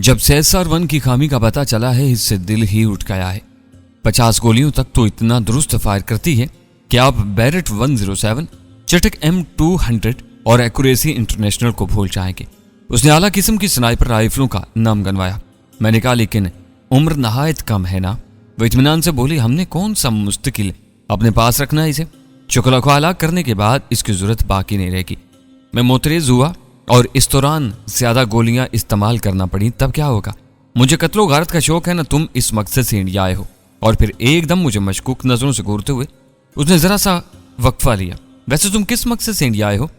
जब CSR-1 की खामी का पता चला है, इससे दिल ही उठ गया है। 50 गोलियों तक तो इतना दुरुस्त फायर करती है कि आप बैरेट 107, चटक M200 और एक्यूरेसी इंटरनेशनल को भूल जाएंगे। उसने आला किस्म की स्नाइपर राइफलों का नाम गनवाया। मैंने कहा लेकिन उम्र नहायत कम है ना। वो इत्मीनान से बोली, हमने कौन सा मुस्तकिल अपने पास रखना है इसे। चुकला को हलाक करने के बाद इसकी जरूरत बाकी नहीं रहेगी। मैं मोतरेज हुआ और इस दौरान ज्यादा गोलियां इस्तेमाल करना पड़ी, तब क्या होगा। मुझे कत्लो गारत का शौक है ना, तुम इस मकसद से इंडिया आए हो। और फिर एकदम मुझे मशकूक नजरों से घूरते हुए उसने जरा सा वक्फा लिया। वैसे तुम किस मकसद से इंडिया आए हो।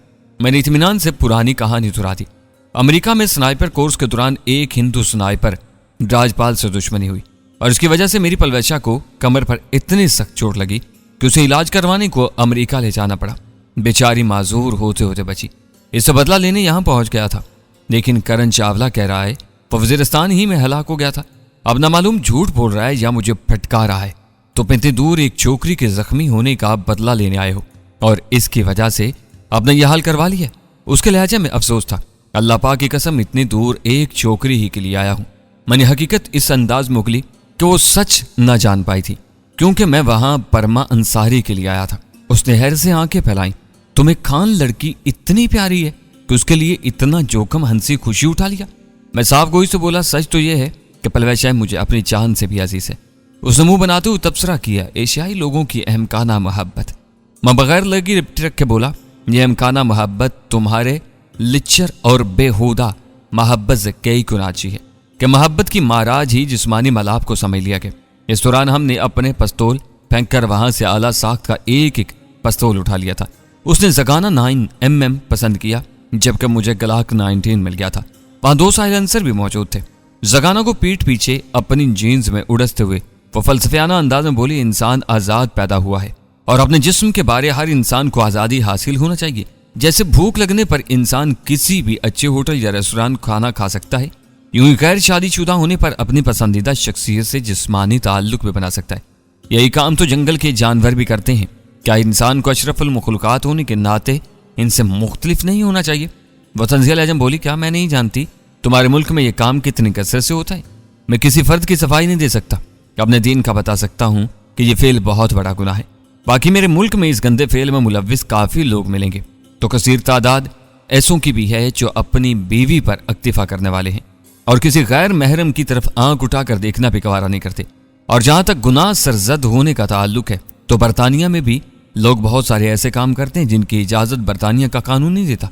मैंने इत्मीनान से पुरानी कहानी दोहरा दी। अमेरिका में स्नाइपर कोर्स के दौरान एक हिंदू स्नाइपर राजपाल से दुश्मनी हुई और इसकी वजह से मेरी पलवैशा को कमर पर इतनी सख्त चोट लगी कि उसे इलाज करवाने को अमेरिका ले जाना पड़ा। बेचारी माजूर होते होते बची। इससे बदला लेने यहां पहुंच गया था, लेकिन करण चावला कह रहा है वो वजीरिस्तान ही में हलाक हो गया था। अब ना मालूम झूठ बोल रहा है या मुझे फटका रहा है। तो इतनी दूर एक छोकरी के जख्मी होने का बदला लेने आए हो और इसकी वजह से आपने यह हाल करवा लिया। उसके लहजे में अफसोस था। अल्लाह पाक की कसम, इतनी दूर एक छोकरी ही के लिए आया हूं। मैंने हकीकत इस अंदाज में उगली कि वो सच न जान पाई थी, क्योंकि मैं वहां परमा अंसारी के लिए आया था। उसने हैर से आंखें फैलाई। तुम्हें खान लड़की इतनी प्यारी है कि उसके लिए इतना जोखम हंसी खुशी उठा लिया। मैं साफ गोई से बोला, सच तो यह है कि पलवैशा मुझे अपनी जान से भी अजीज है। उसने मुंह बनाते हुए तबसरा किया, एशियाई लोगों की अहमकाना मोहब्बत। मैं बगैर लगी रिपटी रख के बोला, यह अहमकाना मोहब्बत तुम्हारे लिच्चर और बेहुदा मोहब्बत से कई गुना अच्छी है कि मोहब्बत की महाराज ही जिस्मानी मलाप को समझ लिया गया। इस दौरान हमने अपने पिस्तौल फेंक कर वहां से आला साख्त का एक एक पिस्तौल उठा लिया था। उसने जगाना 9mm पसंद किया, जबकि मुझे ग्लाक 19 मिल गया था। वहां 2 साइलेंसर भी मौजूद थे। जगाना को पीठ पीछे अपनी जीन्स में उड़सते हुए वो फलसफियाना अंदाज में बोली, इंसान आजाद पैदा हुआ है और अपने जिस्म के बारे हर इंसान को आजादी हासिल होना चाहिए। जैसे भूख लगने पर इंसान किसी भी अच्छे होटल या रेस्टोरेंट खाना खा सकता है, यूं ही गैर शादीशुदा होने पर अपनी पसंदीदा शख्सियत से जिस्मानी ताल्लुक भी बना सकता है। यही काम तो जंगल के जानवर भी करते हैं। क्या इंसान को अशरफुल मखलूकात होने के नाते इनसे मुख्तलिफ नहीं होना चाहिए। वह तंज़िया लहज़े में बोली, क्या मैं नहीं जानती तुम्हारे मुल्क में यह काम कितनी कसरत से होता है। मैं किसी फर्द की सफाई नहीं दे सकता, अपने दीन का बता सकता हूँ कि यह फेल बहुत बड़ा गुनाह है। बाकी मेरे मुल्क में इस गंदे फेल में मुलव्विस काफ़ी लोग मिलेंगे, तो कसीर तादाद ऐसों की भी है जो अपनी बीवी पर अक्तिफा करने वाले हैं और किसी गैर महरम की तरफ आंख उठाकर देखना भी गवारा नहीं करते। और जहां तक गुनाह सरजद होने का ताल्लुक है, तो बरतानिया में भी लोग बहुत सारे ऐसे काम करते हैं जिनकी इजाजत बरतानिया का कानून नहीं देता।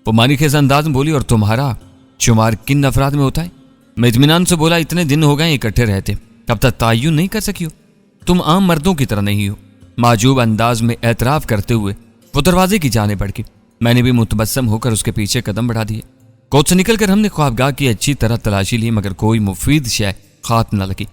वो मानिखेज अंदाज में बोली, और तुम्हारा शुमार किन अफराद में होता है। मैं इत्मीनान से बोला, इतने दिन हो गए इकट्ठे रहते, कब तक तय्युन नहीं कर सकी हो। तुम आम मर्दों की तरह नहीं हो। माजूब अंदाज में एतराफ करते हुए वो दरवाजे की जाने बढ़ गई। मैंने भी मुतबस्सम होकर उसके पीछे कदम बढ़ा दिए। कोच से निकलकर हमने ख्वाबगाह की अच्छी तरह तलाशी ली, मगर कोई मुफीद शय खात न लगी।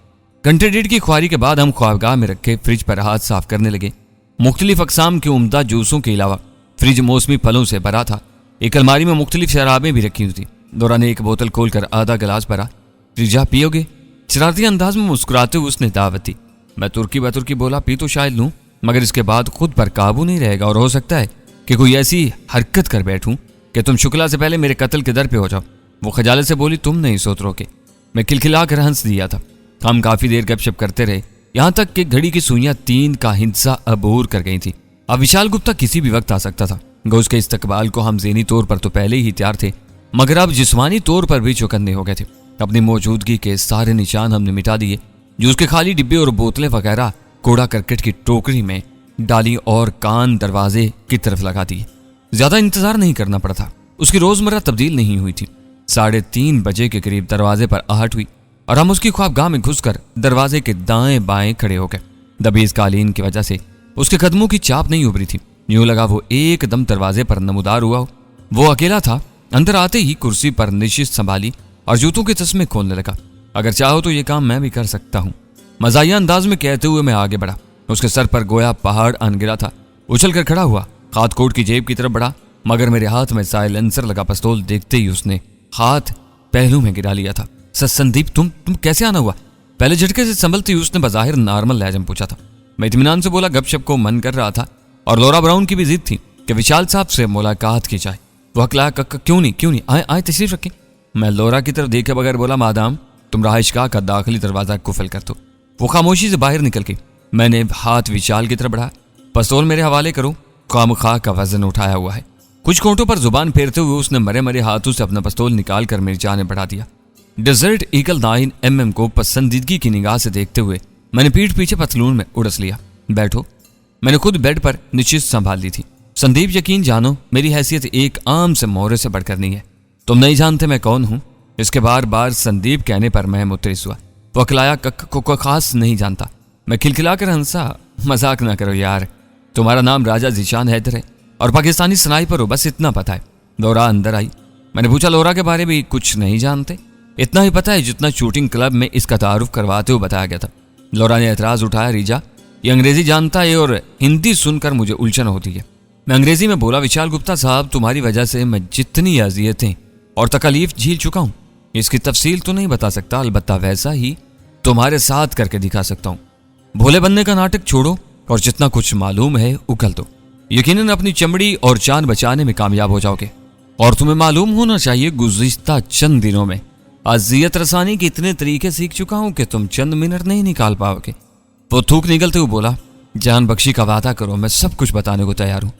घंटे डेढ़ की ख्वारी के बाद हम ख्वाबगाह में रखे फ्रिज पर हाथ साफ करने लगे। मुख्तलिफ अकसाम के उम्दा जूसों के अलावा फ्रिज मौसमी फलों से भरा था। एक अलमारी में मुख्तलिफ शराबें भी रखी हुई थी। दौरा ने एक बोतल खोलकर आधा गिलास भरा। रिजा पियोगे? शरारती अंदाज में मुस्कुराते हुए उसने दावत दी। मैं तुर्की बतुर्की बोला, पी तो शायद लूं, मगर इसके बाद खुद पर काबू नहीं रहेगा और हो सकता है कि कोई ऐसी हरकत कर बैठूं कि तुम शुक्ला से पहले मेरे कत्ल के दर पे हो जाओ। वो खजालत से बोली, तुम नहीं सोच रोके। मैं खिलखिला कर हंस दिया था। हम काफी देर गपशप करते रहे, यहां तक कि घड़ी की सुइयां 3 का हिस्सा अबूर कर गई थी। अब विशाल गुप्ता किसी भी वक्त आ सकता था। गो उसके इस्तकबाल को हम ज़हनी तौर पर तो पहले ही तैयार थे, मगर अब जिस्मानी तौर पर भी चौकन्ने हो गए थे। अपनी मौजूदगी के सारे निशान हमने मिटा दिए। जूस के खाली डिब्बे और बोतलें वगैरह कूड़ा करकट की टोकरी में डाली और कान दरवाजे की तरफ लगा दिए। ज्यादा इंतजार नहीं करना पड़ा था। उसकी रोजमर्रा तब्दील नहीं हुई थी। 3:30 बजे के करीब दरवाजे पर आहट हुई और हम उसकी ख्वाबगाह में घुसकर दरवाजे के दाएं बाएं खड़े हो गए। दबीज कालीन की वजह से उसके कदमों की चाप नहीं उभरी थी। यूं लगा वो एकदम दरवाजे पर नमूदार हुआ हो। वो अकेला था। अंदर आते ही कुर्सी पर निशिस्त संभाली और जूतों के तस्मे खोलने लगा। अगर चाहो तो ये काम मैं भी कर सकता हूँ, मजाया अंदाज में कहते हुए मैं आगे बढ़ा। उसके सर पर गोया पहाड़ आन गिरा था। उछल कर खड़ा हुआ, हाथ कोट की जेब की तरफ बढ़ा, मगर मेरे हाथ में साइलेंसर लगा पिस्तौल देखते ही उसने हाथ पहलू में गिरा लिया था। संदीप, तुम कैसे आना हुआ? पहले झटके से संभलती उसने बजाहिर नॉर्मल लहजे में पूछा था। मैं इत्मीनान से बोला, गपशप को मन कर रहा था और लौरा ब्राउन की भी जिद थी कि विशाल साहब से मुलाकात की जाए। वो अकला, क्यों नहीं, आए तशरीफ रखें। मैं लोरा की तरफ देखे बगैर बोला, मादाम तुम रहायशगाह का दाखिली दरवाजा कुफल कर दो। वो खामोशी से बाहर निकल गई। मैंने हाथ विशाल की तरफ बढ़ाया। पिस्तौल मेरे हवाले करो, खामखा का वजन उठाया हुआ है। कुछ कोटों पर जुबान फेरते हुए उसने मरे मरे हाथों से अपना पिस्तौल निकाल कर मेरी जान बढ़ा दिया। डेजर्ट ईगल 9mm को पसंदीदगी की निगाह से देखते हुए मैंने पीठ पीछे पतलून में उड़स लिया। बैठो। मैंने खुद बेड पर निश्चित संभाल ली थी। संदीप, यकीन जानो मेरी हैसियत एक आम से मोहरे से बढ़कर नहीं है। तुम नहीं जानते मैं कौन हूं। इसके बार बार संदीप कहने पर मैं मुतरिस हुआ। वो अकलाया को खास नहीं जानता। मैं खिलखिलाकर हंसा। मजाक ना करो यार, तुम्हारा नाम राजा जीशान हैदर है और पाकिस्तानी स्नाइपर हो, बस इतना पता है। लोरा अंदर आई। मैंने पूछा, लोरा के बारे में कुछ नहीं जानते? इतना ही पता है जितना शूटिंग क्लब में इसका तारुफ करवाते हुए बताया गया था। लोरा ने एतराज उठाया, रीजा ये अंग्रेजी जानता है और हिंदी सुनकर मुझे उलझन होती है। मैं अंग्रेजी में बोला, विशाल गुप्ता साहब तुम्हारी वजह से मैं जितनी अजियतें और तकलीफ झेल चुका हूं इसकी तफसील तो नहीं बता सकता, अलबत्ता वैसा ही तुम्हारे साथ करके दिखा सकता हूं। भोले बनने का नाटक छोड़ो और जितना कुछ मालूम है उगल दो। यकीनन अपनी चमड़ी और जान बचाने में कामयाब हो जाओगे। और तुम्हें मालूम होना चाहिए गुज़िश्ता चंद दिनों में अजियत रसानी के इतने तरीके सीख चुका हूं कि तुम चंद मिनट नहीं निकाल पाओगे। वो थूक निकलते हुए बोला, जान बख्शी का वादा करो, मैं सब कुछ बताने को तैयार हूं।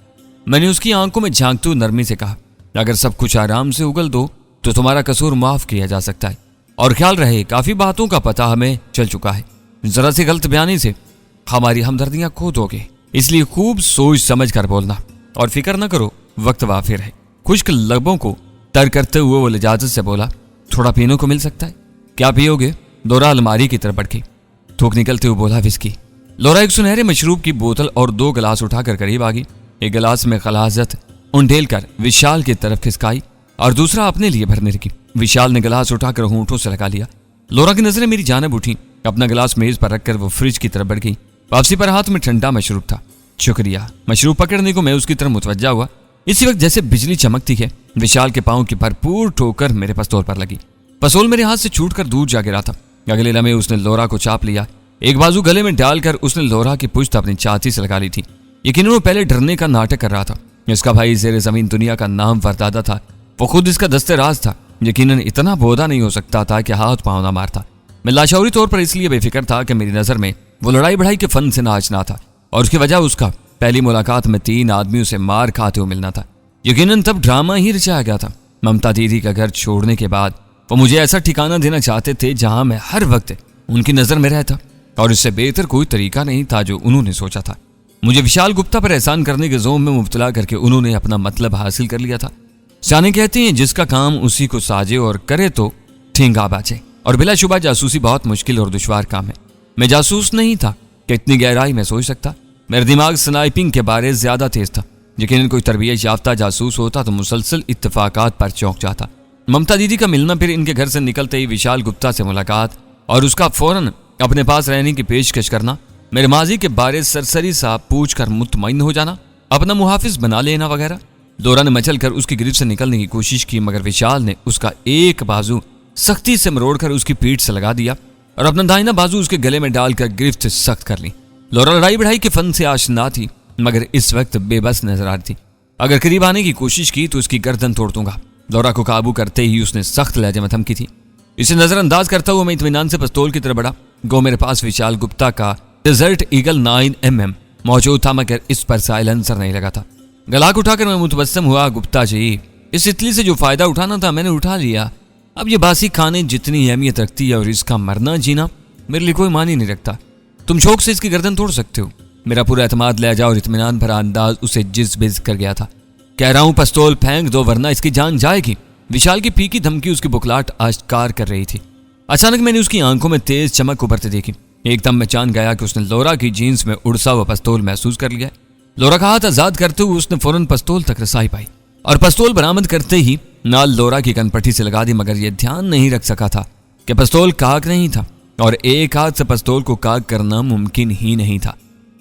मैंने उसकी आंखों में झांकते हुए नरमी से कहा, अगर सब कुछ आराम से उगल दो तो तुम्हारा कसूर माफ किया जा सकता है। और ख्याल रहे काफी बातों का पता हमें चल चुका है। जरा सी गलत बयानी से हमारी हमदर्दियां खो दोगे, इसलिए खूब सोच समझ कर बोलना और फिक्र न करो, वक्त वाफिर है। खुश्क लबों को तर करते हुए वो लिजाजत से बोला, थोड़ा पीने को मिल सकता है? क्या पियोगे? लोरा अलमारी की तरफ बढ़ी। थूक निकलते हुए बोला, विस्की। लोरा एक सुनहरे मशरूब की बोतल और 2 गिलास उठाकर करीब आ गई। एक गिलास में खलाजत उंडेल कर विशाल की तरफ खिसकाई और दूसरा अपने लिए भरने लगी। विशाल ने गिलास उठाकर होंठों से लगा लिया। लोरा की नजरें मेरी जानिब उठी। अपना गिलास मेज पर रखकर वो फ्रिज की तरफ बढ़ गई। वापसी पर हाथ में ठंडा मशरूब था। शुक्रिया। मशरूब पकड़ने को मैं उसकी तरफ मुतवज्जा हुआ। इसी वक्त जैसे बिजली चमकती है, विशाल के पांव की भरपूर ठोकर मेरे पिस्तौल पर लगी। पिस्तौल मेरे हाथ से छूटकर दूर जा गिरा था। अगले लम्हे उसने लोरा को चाप लिया। एक बाजू गले में डालकर उसने लोरा की पुश्त अपनी छाती से लगा ली थी। यकीनन वो पहले डरने का नाटक कर रहा था। इसका भाई ज़ेरे ज़मीन दुनिया का नाम वरदादा था। वो खुद इसका दस्ते राज था। यकीनन इतना बोधा नहीं हो सकता था कि हाथ पांव ना मारता। मैं लाशौरी तौर पर इसलिए बेफिक्र था कि मेरी नज़र में वो लड़ाई बढ़ाई के फन से नाचना था और उसकी वजह उसका पहली मुलाकात में 3 आदमियों से मार खाते हुए मिलना था। यकीनन तब ड्रामा ही रचाया गया था। ममता दीदी का घर छोड़ने के बाद वो मुझे ऐसा ठिकाना देना चाहते थे जहां मैं हर वक्त उनकी नज़र में रहता और इससे बेहतर कोई तरीका नहीं था जो उन्होंने सोचा था। मुझे विशाल गुप्ता पर एहसान करने के जोम में मुब्तला करके उन्होंने अपना मतलब हासिल कर लिया था। सियाने कहते हैं जिसका काम उसी को साजे और करे तो ठेंगा बाजे। और बिलाशुबा जासूसी बहुत मुश्किल और दुश्वार काम है। मैं जासूस नहीं था कि इतनी गहराई में सोच सकता। मेरा दिमाग स्नाइपिंग के बारे ज्यादा तेज था। यकीनन कोई तरबियत याफ्ता जासूस होता तो मुसलसल इत्तफाकात पर चौंक जाता। ममता दीदी का मिलना, फिर इनके घर से निकलते ही विशाल गुप्ता से मुलाकात और उसका फौरन अपने पास रहने की पेशकश करना, मेरे माजी के बारे सरसरी सा पूछ कर मुतमईन हो जाना, अपना मुहाफिज बना लेना वगैरह। लोरा ने मचल कर उसकी गिरफ्त से निकलने की कोशिश की, मगर विशाल ने उसका एक बाजू सख्ती से मरोड़कर उसकी पीठ से लगा दिया और अपना दाहिना बाजू उसके गले में डालकर गिरफ्त सख्त कर ली। लोरा लड़ाई बढ़ाई के फन से आशना थी, मगर इस वक्त बेबस नजर आ रही थी। अगर करीब आने की कोशिश की तो उसकी गर्दन तोड़ दूंगा। लोरा को काबू करते ही उसने सख्त लहजे में धमकी थी। इसे नजरअंदाज करता हुआ मैं इत्मीनान से पिस्तौल की तरफ बढ़ा। गो मेरे पास विशाल गुप्ता का डेजर्ट ईगल 9mm मौजूद था, मगर इस पर साइलेंसर नहीं लगा था। गलाक उठाकर मैं मुतबस्सम हुआ, गुप्ता जी इस तितली से जो फायदा उठाना था मैंने उठा लिया। अब ये बासी खाने जितनी अहमियत रखती है और इसका मरना जीना मेरे लिए कोई मानी नहीं रखता। तुम शौक से इसकी गर्दन तोड़ सकते हो। मेरा पूरा एतमाद लहजा और इत्मीनान भरा अंदाज उसे जिज़-बिज़ कर गया था। कह रहा हूं पिस्तौल फेंक दो वरना इसकी जान जाएगी। विशाल की फीकी धमकी उसकी बुखलाहट आश्कार कर रही थी। अचानक मैंने उसकी आंखों में तेज चमक उभरते देखी। एकदम मैं जान गया कि उसने लोरा की जीन्स में उड़सा हुआ पिस्तौल महसूस कर लिया। लोरा का हाथ आजाद करते हुए उसने फौरन पिस्तौल तक रसाई पाई और पिस्तौल बरामद करते ही नाल लोरा की कनपट्टी से लगा दी, मगर यह ध्यान नहीं रख सका था कि पिस्तौल काक नहीं था और एक हाथ से पिस्तौल को काक करना मुमकिन ही नहीं था।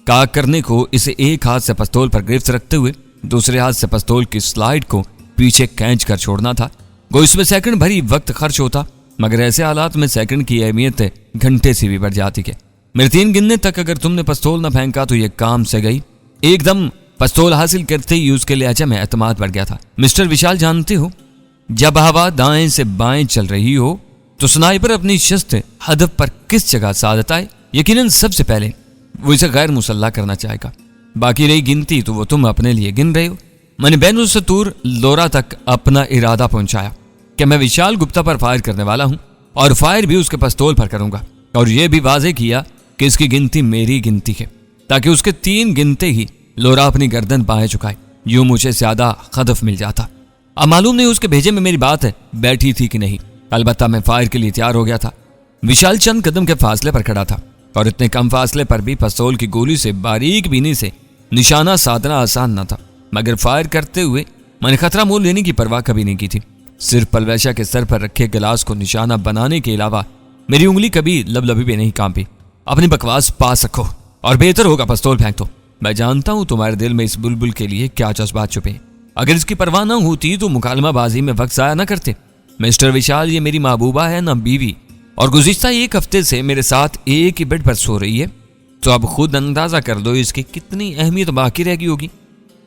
काक करने को इसे एक हाथ से पिस्तौल पर गिरफ्त रखते हुए दूसरे हाथ से पिस्तौल की स्लाइड को पीछे खींच कर छोड़ना था। गो इसमें सेकंड भरी वक्त खर्च होता, मगर ऐसे हालात में सेकंड की अहमियत घंटे से भी बढ़ जाती है। मेरे 3 गिनने तक अगर तुमने पिस्तौल न फेंका तो यह काम से गई। एकदम पिस्तौल हासिल करते ही उसके लहजे में एतमाद बढ़ गया था। मिस्टर विशाल जानते हो जब हवा दाएं से बाएं चल रही हो तो स्नाइपर अपनी शस्त्र हदफ पर किस जगह साधता है? यकीनन सबसे पहले वो इसे गैर मुसल्ला करना चाहेगा। बाकी रही गिनती तो वो तुम अपने लिए गिन रहे हो। मैंने बैनुसतूर लोरा तक अपना इरादा पहुंचाया कि मैं विशाल गुप्ता पर फायर करने वाला हूं और फायर भी उसके पिस्तौल पर करूंगा, और यह भी वाजे किया कि इसकी गिनती मेरी गिनती है, ताकि उसके 3 गिनते ही लोरा अपनी गर्दन बाएं चुकाए। यूं मुझे ज्यादा खदफ मिल जाता। अब मालूम नहीं उसके भेजे में मेरी बात बैठी थी कि नहीं। अलबत्ता मैं फायर के लिए तैयार हो गया था। विशाल चंद कदम के फासले पर खड़ा था और इतने कम फासले पर भी पिस्तौल की गोली से बारीक बीनी से निशाना साधना आसान न था, मगर फायर करते हुए मैंने खतरा मोल लेने की परवाह कभी नहीं की थी। सिर्फ पलवैशा के सर पर रखे गिलास को निशाना बनाने के अलावा मेरी उंगली कभी लबलबी भी नहीं कांपी। अपनी बकवास पास रखो और बेहतर होगा पिस्तौल फेंक दो। मैं जानता हूं तुम्हारे दिल में इस बुलबुल के लिए क्या जज्बात छुपे। अगर इसकी परवाह न होती तो मुकालमाबाजी में वक्त जाया न करते। मिस्टर विशाल, ये मेरी महबूबा है ना बीवी, और गुज़िश्ता 1 हफ्ते से मेरे साथ एक ही बेड पर सो रही है, तो अब खुद अंदाजा कर दो इसकी कितनी अहमियत बाकी रह गई होगी।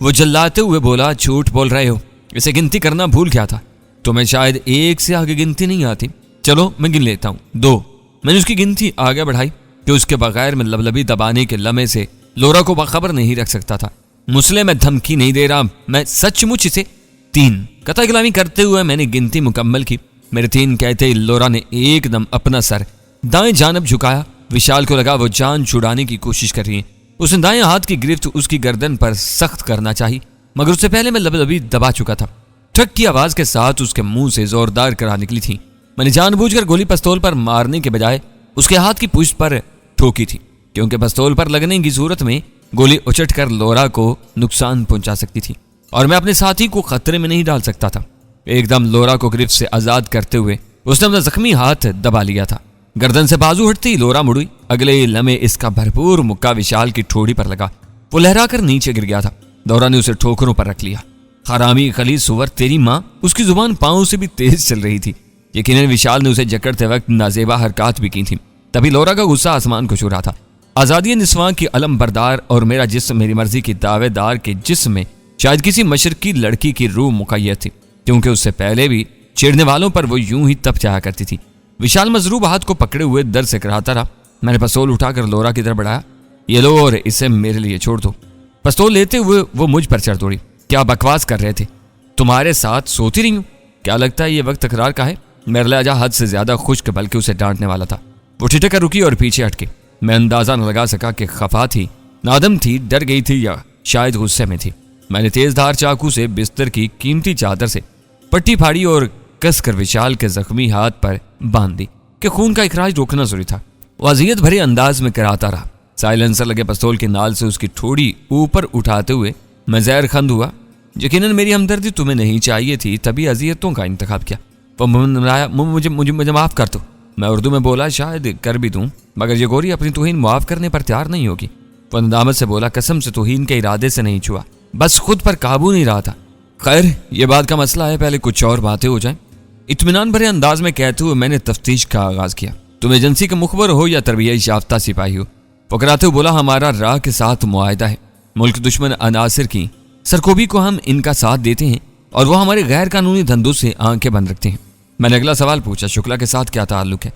वो जल्लाते हुए बोला, झूठ बोल रहे हो, इसे गिनती करना भूल गया था। तुम्हें शायद 1 से आगे गिनती नहीं आती। चलो मैं गिन लेता हूँ, 2। मैंने उसकी गिनती आगे बढ़ाई कि उसके बगैर में लबलबी दबाने के लम्हे से लोरा को बाखबर नहीं रख सकता था। मुसले में धमकी नहीं दे रहा, मैं सचमुच इसे 3 कतई गुलामी करते हुए मैंने गिनती मुकम्मल की। मेरे 3 कहते ही लोरा ने एकदम अपना सर दाएं जानब झुकाया। विशाल को लगा वो जान छुड़ाने की कोशिश कर रही है। उसने दाएं हाथ की गिरफ्त उसकी गर्दन पर सख्त करना चाहिए, मगर उससे पहले मैं लबलबी दबा चुका था। ठक की आवाज के साथ उसके मुंह से जोरदार करा निकली थी। मैंने जानबूझकर गोली पिस्तौल पर मारने के बजाय उसके हाथ की पुष्ट पर ठोकी थी, क्योंकि पिस्तौल पर लगने की सूरत में गोली उचट कर लोरा को नुकसान पहुंचा सकती थी और मैं अपने साथी को खतरे में नहीं डाल सकता था। एकदम लोरा को गिरफ्त से आजाद करते हुए उसने अपना जख्मी हाथ दबा लिया था। गर्दन से बाजू हटती ही लोरा मुड़ी। अगले लम्हे इसका भरपूर मुक्का विशाल की ठोड़ी पर लगा। वो लहराकर नीचे गिर गया था। लोरा ने उसे ठोकरों पर रख लिया। हरामी खली सुवर, तेरी माँ। उसकी जुबान पांव से भी तेज चल रही थी। यकीनन विशाल ने उसे जकड़ते वक्त नाजेबा हरकत भी की थी। तभी लोरा का गुस्सा आसमान को छू रहा था। आजादी निस्वां की अलम बरदार और मेरा जिस्म मेरी मर्जी की दावेदार के जिस्म में शायद किसी मशरकी लड़की की रूह मुकैयद थी, क्योंकि उससे पहले भी छेड़ने वालों पर वो यूं ही तप जाया करती थी। विशाल मजरूब हाथ को पकड़े हुए दर्द से कराता रहा। मैंने पिस्तौल उठाकर लोरा की तरफ बढ़ाया। ये लो और इसे मेरे लिए छोड़ दो। पिस्तौल लेते हुए वो मुझ पर चढ़ दौड़ी। क्या बकवास कर रहे थे? तुम्हारे साथ सोती रही हूं। क्या लगता है ये वक्त तकरार का है? मेरा लहजा हद से ज्यादा खुश्क बल्कि उसे डांटने वाला था। वो ठिठक कर रुकी और पीछे हटके। मैं अंदाजा न लगा सका कि खफा थी, नादम थी, डर गई थी या शायद गुस्से में थी। मैंने तेजधार चाकू से बिस्तर की कीमती चादर से पट्टी फाड़ी और कसकर विशाल के जख्मी हाथ पर बांध दी कि खून का इखराज रोकना जरूरी था। वो अजियत भरे अंदाज में कराता रहा। साइलेंसर लगे पिस्तौल के नाल से उसकी ठोड़ी ऊपर उठाते हुए मैं जहर खंद हुआ। यकीनन मेरी हमदर्दी तुम्हें नहीं चाहिए थी, तभी अजियतों का इंतखाब किया। वो मुझे मुझे मुझे माफ कर दो। मैं उर्दू में बोला, शायद कर भी दूं, मगर ये गोरी अपनी तौहीन माफ करने पर तैयार नहीं होगी। वो नदामत से बोला, कसम से तौहीन के इरादे से नहीं छुआ, बस खुद पर काबू नहीं रहा था। खैर, ये बात का मसला है, पहले कुछ और बातें हो जाएं। इत्मीनान भरे अंदाज में कहते हुए मैंने तफ्तीश का आगाज किया। तुम एजेंसी के मुखबर हो या तरबियत याफ्ता सिपाही हो? पकड़ाते हुए बोला, हमारा राह के साथ मुआहदा है। मुल्क दुश्मन अनासिर की सरकोबी को हम इनका साथ देते हैं और वो हमारे गैर कानूनी धंधों से आंखें बंद रखते हैं। मैंने अगला सवाल पूछा, शुक्ला के साथ क्या ताल्लुक है?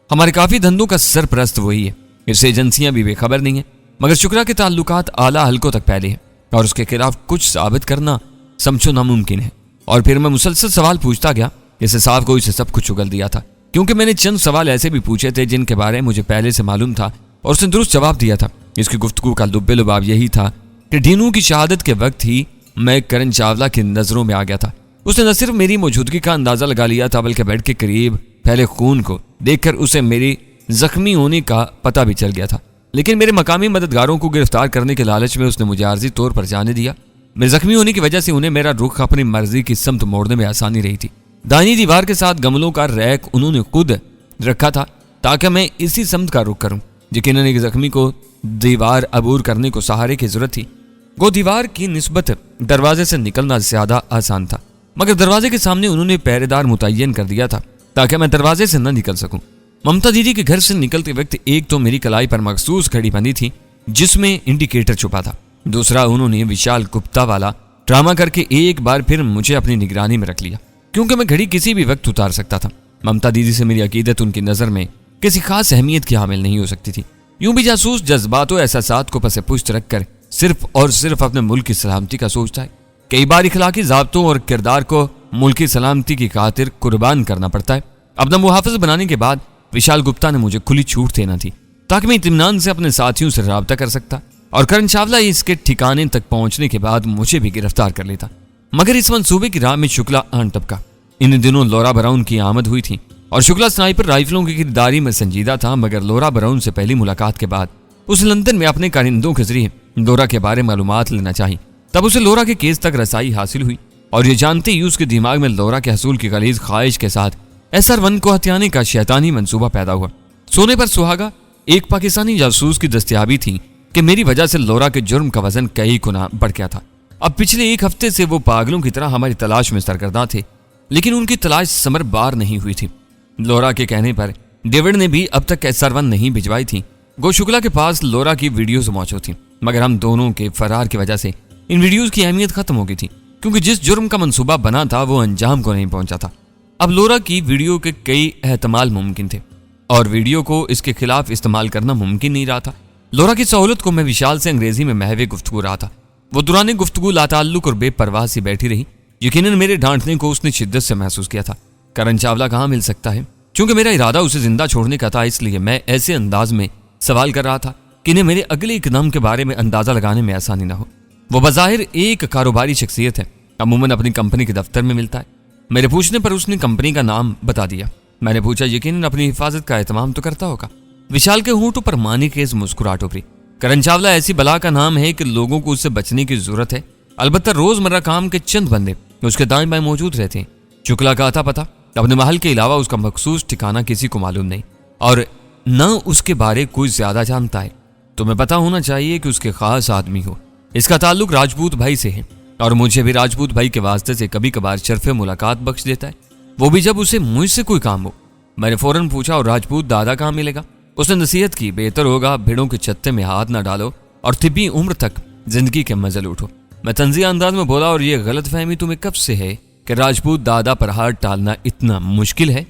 हमारे काफी धंधों का सरपरस्त वही है, इससे एजेंसियां भी बेखबर नहीं है, मगर शुक्ला के ताल्लुकात आला हल्कों तक फैले हैं और उसके खिलाफ कुछ साबित करना समझो नामुमकिन है। और फिर मैं मुसलसल सवाल पूछता गया। इससे साफ कोई से सब कुछ उगल दिया था, क्योंकि मैंने चंद सवाल ऐसे भी पूछे थे जिनके बारे में मुझे पहले से मालूम था और उसने दुरुस्त जवाब दिया था। इसकी गुफ्तगू का लुब्बे लुबाब यही था कि डीनू की शहादत के वक्त ही मैं करण चावला की नजरों में आ गया था। उसने न सिर्फ मेरी मौजूदगी का अंदाजा लगा लिया था, बल्कि बेड के करीब फैले खून को देखकर उसे मेरी जख्मी होने का पता भी चल गया था। लेकिन मेरे मकामी मददगारों को गिरफ्तार करने के लालच में उसने मुझे आर्जी तौर पर जाने दिया। मेरे जख्मी होने की वजह से उन्हें मेरा रुख अपनी मर्जी की समत मोड़ने में आसानी रही थी। दाहिनी दीवार के साथ गमलों का रैक उन्होंने खुद रखा था ताकि मैं इसी समत का रुख करूं। यकीनन एक जख्मी को दीवार अबूर करने को सहारे की जरूरत थी। वो दीवार की निस्बत दरवाजे से निकलना ज्यादा आसान था, मगर दरवाजे के सामने उन्होंने पहरेदार मुतय्यन कर दिया था ताकि मैं दरवाजे से न निकल सकूं। ममता दीदी के घर से निकलते वक्त एक तो मेरी कलाई पर मखसूस घड़ी बंधी थी जिसमें इंडिकेटर छुपा था, दूसरा उन्होंने विशाल गुप्ता वाला ड्रामा करके एक बार फिर मुझे अपनी निगरानी में रख लिया। क्योंकि मैं घड़ी किसी भी वक्त उतार सकता था। ममता दीदी से मेरी अकीदत उनकी नज़र में किसी खास अहमियत की हामिल नहीं हो सकती थी। यूं भी जासूस जज्बात और एहसासात को पसे पुष्ट रखकर सिर्फ और सिर्फ अपने मुल्क की सलामती का सोचता है। कई बार इखलाकी ज़ाब्तों और किरदार को मुल्क की सलामती की खातिर कुर्बान करना पड़ता है। अपना मुहाफ़िज़ बनाने के बाद विशाल गुप्ता ने मुझे खुली छूट देना थी ताकि मैं इत्मीनान से अपने साथियों से राब्ता कर सकता और करण चावला इसके ठिकाने तक पहुंचने के बाद मुझे भी गिरफ्तार कर लेता। मगर इस मंसूबे की राह में शुक्ला आन टपका। इन दिनों लौरा ब्राउन की आमद हुई थी और शुक्ला स्नाइपर राइफलों की खरीदारी में संजीदा था। मगर लौरा ब्राउन से पहली मुलाकात के बाद उसे लंदन में अपने कारिंदों के जरिए लोरा के बारे में मालूमात लेना चाहिए। तब उसे लोरा के केस तक रसाई हासिल हुई और ये जानते ही उसके दिमाग में लोरा के हसूल की गलीज ख्वाहिश के साथ SR1 को हथियाने का शैतानी मंसूबा पैदा हुआ। सोने पर सुहागा एक पाकिस्तानी जासूस की दस्तयाबी थी कि मेरी वजह से लोरा के जुर्म का वजन कई गुना बढ़ गया था। अब पिछले एक हफ्ते से वो पागलों की तरह हमारी तलाश में सरगर्दा थे, लेकिन उनकी तलाश समर बार नहीं हुई थी। लोरा के कहने पर डेविड ने भी अब तक SR1 नहीं भिजवाई थी। गो शुक्ला के पास लोरा की वीडियोज मौजूद थी, मगर हम दोनों के फरार की वजह से इन वीडियोज की अहमियत खत्म हो गई थी, क्योंकि जिस जुर्म का मंसूबा बना था वो अंजाम को नहीं पहुंचा था। अब लोरा की वीडियो के कई एहतमाल मुमकिन थे और वीडियो को इसके खिलाफ इस्तेमाल करना मुमकिन नहीं रहा था। लोरा की सहूलत को मैं विशाल से अंग्रेजी में महवे गुफ्तगू रहा था। वो दुराने गुफ्तगू लाताल्लुक और बेपरवाह सी बैठी रही। यकीनन मेरे डांटने को उसने शिद्दत से महसूस किया था। करण चावला कहाँ मिल सकता है? क्योंकि मेरा इरादा उसे जिंदा छोड़ने का था, इसलिए मैं ऐसे अंदाज में सवाल कर रहा था कि इन्हें मेरे अगले इकदाम के बारे में अंदाजा लगाने में आसानी ना हो। वो बज़ाहिर एक कारोबारी शख्सियत है, अमूमन अपनी कंपनी के दफ्तर में मिलता है। मेरे पूछने पर उसने कंपनी का नाम बता दिया। मैंने पूछा, यकीनन अपनी हिफाजत का एहतमाम तो करता होगा। विशाल के होंठों पर मानी केस मुस्कुराहट उभरी। करण चावला ऐसी बला का नाम है कि लोगों को उससे बचने की जरूरत है। अलबत्ता रोजमर्रा काम के चंद बंदे उसके दाएं बाएं मौजूद रहते हैं। शुक्ला का आता पता अपने महल के अलावा उसका मखसूस ठिकाना किसी को मालूम नहीं और न उसके बारे कोई ज्यादा जानता है। तुम्हें पता होना चाहिए कि उसके खास आदमी हो। इसका ताल्लुक राजपूत भाई से है और मुझे भी राजपूत भाई के वास्ते से कभी कभार शर्फे मुलाकात बख्श देता है, वो भी जब उसे मुझसे कोई काम हो। मैंने फौरन पूछा, और राजपूत दादा कहाँ मिलेगा? उसने नसीहत की, बेहतर होगा भेड़ों के छत्ते में हाथ ना डालो और तिब्बी उम्र तक जिंदगी के मजे लूटो। मैं तंजिया अंदाज में बोला, और ये गलत फहमी तुम्हें कब से है कि राजपूत दादा पर हाथ डालना इतना मुश्किल है?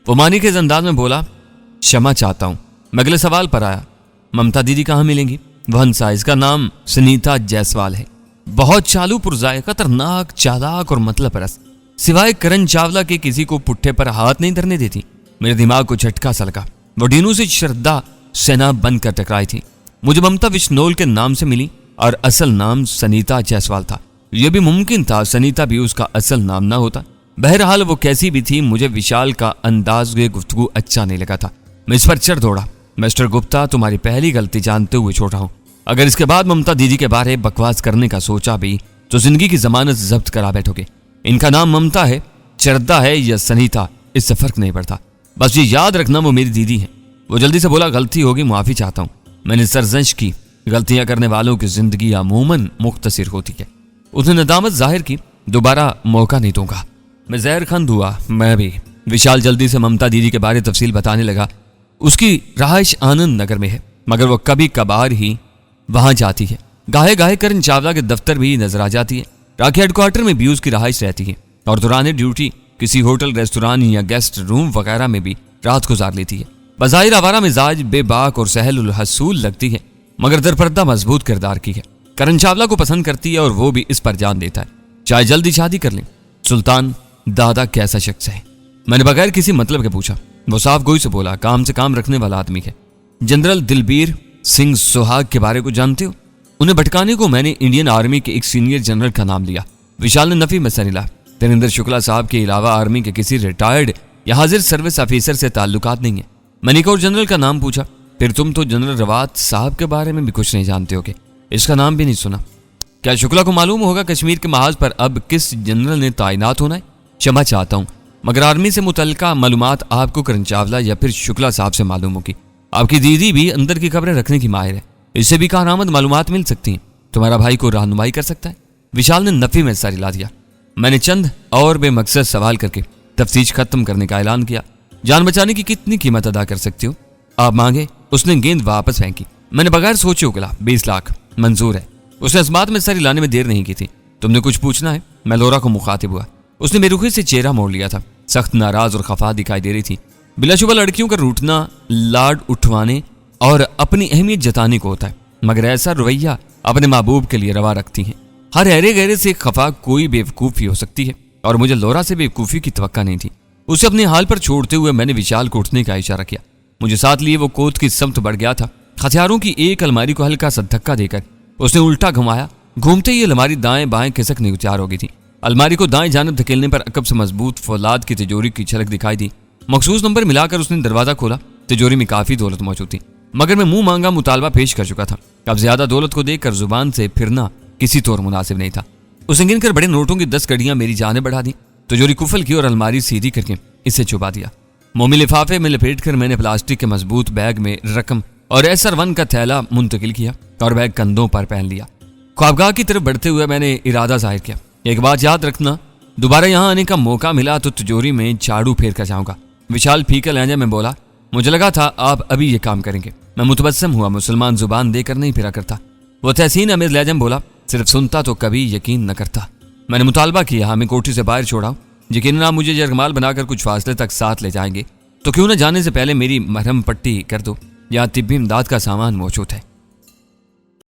वो मानी के अंदाज में बोला, क्षमा चाहता हूँ। मैं अगले सवाल पर आया, ममता दीदी कहाँ मिलेंगी? वह हंसा। इसका नाम सुनीता जायसवाल है। बहुत चालू पुरजाए, खतरनाक, चालाक और मतलब परस्त। सिवाय करण चावला के किसी को पुट्ठे पर हाथ नहीं धरने देती। मेरे दिमाग को झटका सा लगा। वो डीनू से श्रद्धा सेना बनकर टकराई थी। मुझे ममता विश्नोल के नाम से मिली और असल नाम सनीता जायसवाल था। यह भी मुमकिन था सनीता भी उसका असल नाम ना होता। बहरहाल वो कैसी भी थी, मुझे विशाल का अंदाज गुफ्तगू अच्छा नहीं लगा था। मैं इस पर चढ़ दौड़ा। मिस्टर गुप्ता, तुम्हारी पहली गलती जानते हुए छोड़ रहा हूं। अगर इसके बाद ममता दीदी के बारे बकवास करने का सोचा भी तो जिंदगी की जमानत जब्त करा बैठोगे। इनका नाम ममता है, चरदा है या सनीता, इससे फर्क नहीं पड़ता। बस ये याद रखना वो मेरी दीदी है। वो जल्दी से बोला, गलती होगी, माफी चाहता हूँ। मैंने सरजंश की। गलतियां करने वालों की जिंदगी अमूमन मुख्तसर होती है। उसने नदामत जाहिर की, दोबारा मौका नहीं दूंगा। मैं जहरखंद हुआ। मैं भी। विशाल जल्दी से ममता दीदी के बारे तफसील बताने लगा। उसकी रहाइश आनंद नगर में है, मगर वो कभी कभार ही वहां जाती है। गाहे गाहे करण चावला के दफ्तर भी नजर आ जाती है। राखी हेडक्वार्टर में भी उसकी रहाइश रहती है और दौरान ड्यूटी किसी होटल, रेस्टोरेंट या गेस्ट रूम वगैरह में भी रात गुजार लेती है। बज़ाहिर आवारा मिजाज, बेबाक और सहल उल हसूल लगती है, मगर दरपर्दा मजबूत किरदार की है। करण चावला को पसंद करती है और वो भी इस पर जान देता है। चाहे जल्दी शादी कर लें। सुल्तान दादा कैसा शख्स है? मैंने बगैर किसी मतलब के पूछा। वो साफ गोई से बोला, काम से काम रखने वाला आदमी है। जनरल दिलबीर सिंह सुहाग के बारे को जानते हो? उन्हें भटकाने को मैंने इंडियन आर्मी के एक सीनियर जनरल का नाम लिया। विशाल ने नफी में सर हिला। धीरेन्द्र शुक्ला साहब के अलावा आर्मी के किसी रिटायर्ड या हाजिर सर्विस ऑफिसर से ताल्लुकात नहीं है। मैंने एक और जनरल का नाम पूछा। फिर तुम तो जनरल रवात साहब के बारे में भी कुछ नहीं जानते होगे, इसका नाम भी नहीं सुना। क्या शुक्ला को मालूम होगा कश्मीर के महाज पर अब किस जनरल ने तैनात होना है? क्षमा चाहता हूँ, मगर आर्मी से मुतल्लिका मालूमात आपको करण चावला या फिर शुक्ला साहब से मालूम होगी। आपकी दीदी भी अंदर की खबरें रखने की माहिर है, इससे भी कारआमद मालूमात मिल सकती हैं। तुम्हारा भाई को रहनुमाई कर सकता है। विशाल ने नफी में सर हिला दिया। मैंने चंद और बेमकसद सवाल करके तफ्तीश खत्म करने का ऐलान किया। जान बचाने की कितनी कीमत अदा कर सकती हो? आप मांगे। उसने गेंद वापस फेंकी। मैंने बगैर सोचे उगला, 20 लाख मंजूर है। उसने इस बात में सर हिलाने में देर नहीं की थी। तुमने कुछ पूछना है? मैं लोरा को मुखातिब हुआ। उसने बेरुखी से चेहरा मोड़ लिया था, सख्त नाराज और खफा दिखाई दे रही थी। बिलाशुबा लड़कियों का रूठना लाड उठवाने और अपनी अहमियत जताने को होता है, मगर ऐसा रवैया अपने महबूब के लिए रवा रखती हैं। हर अरे गहरे से खफा कोई बेवकूफ़ी हो सकती है और मुझे लौरा से बेवकूफ़ी की तवक्का नहीं थी। उसे अपने हाल पर छोड़ते हुए मैंने विशाल को उठने का इशारा किया। मुझे साथ लिए वो कोत की समत बढ़ गया था। हथियारों की एक अलमारी को हल्का सा धक्का देकर उसने उल्टा घुमाया। घूमते ही अलमारी दाएं बाएं खिसकने को तैयार हो गई थी। अलमारी को दाएं जानब धकेलने पर अकब से मजबूत फौलाद की तिजोरी की झलक दिखाई दी। मखसूस नंबर मिलाकर उसने दरवाजा खोला। तिजोरी में काफी दौलत मौजूद थी, मगर मैं मुंह मांगा मुतालबा पेश कर चुका था। अब ज्यादा दौलत को देखकर जुबान से फिरना किसी तौर मुनासिब नहीं था। उसने गिनकर बड़े नोटों की 10 कड़ियां मेरी जाने बढ़ा दी। तिजोरी कुफल की और अलमारी सीधी करके इसे छुपा दिया। मोमी लिफाफे में लपेटकर मैंने प्लास्टिक के मजबूत बैग में रकम और SR1 का थैला मुंतकिल किया और बैग कंधों पर पहन लिया। ख्वाबगाह की तरफ बढ़ते हुए मैंने इरादा जाहिर किया, एक बात याद रखना, दोबारा यहाँ आने का मौका मिला तो तिजोरी में झाड़ू फेर कर जाऊंगा। विशाल फीका लहजे में बोला, मुझे लगा था आप अभी ये काम करेंगे। मैं मुतबस्सम हुआ। मुसलमान जुबान देकर नहीं फिरा करता। वो तहसीन अमीर लहजे में बोला, सिर्फ सुनता तो कभी यकीन न करता। मैंने मुतालबा किया, हमें कोठी से बाहर छोड़ाओ। यकीन आप मुझे जरगमाल बनाकर कुछ फासले तक साथ ले जाएंगे तो क्यों न जाने से पहले मेरी मरहम पट्टी कर दो। यहाँ तिब्बी इमदाद का सामान मौजूद है।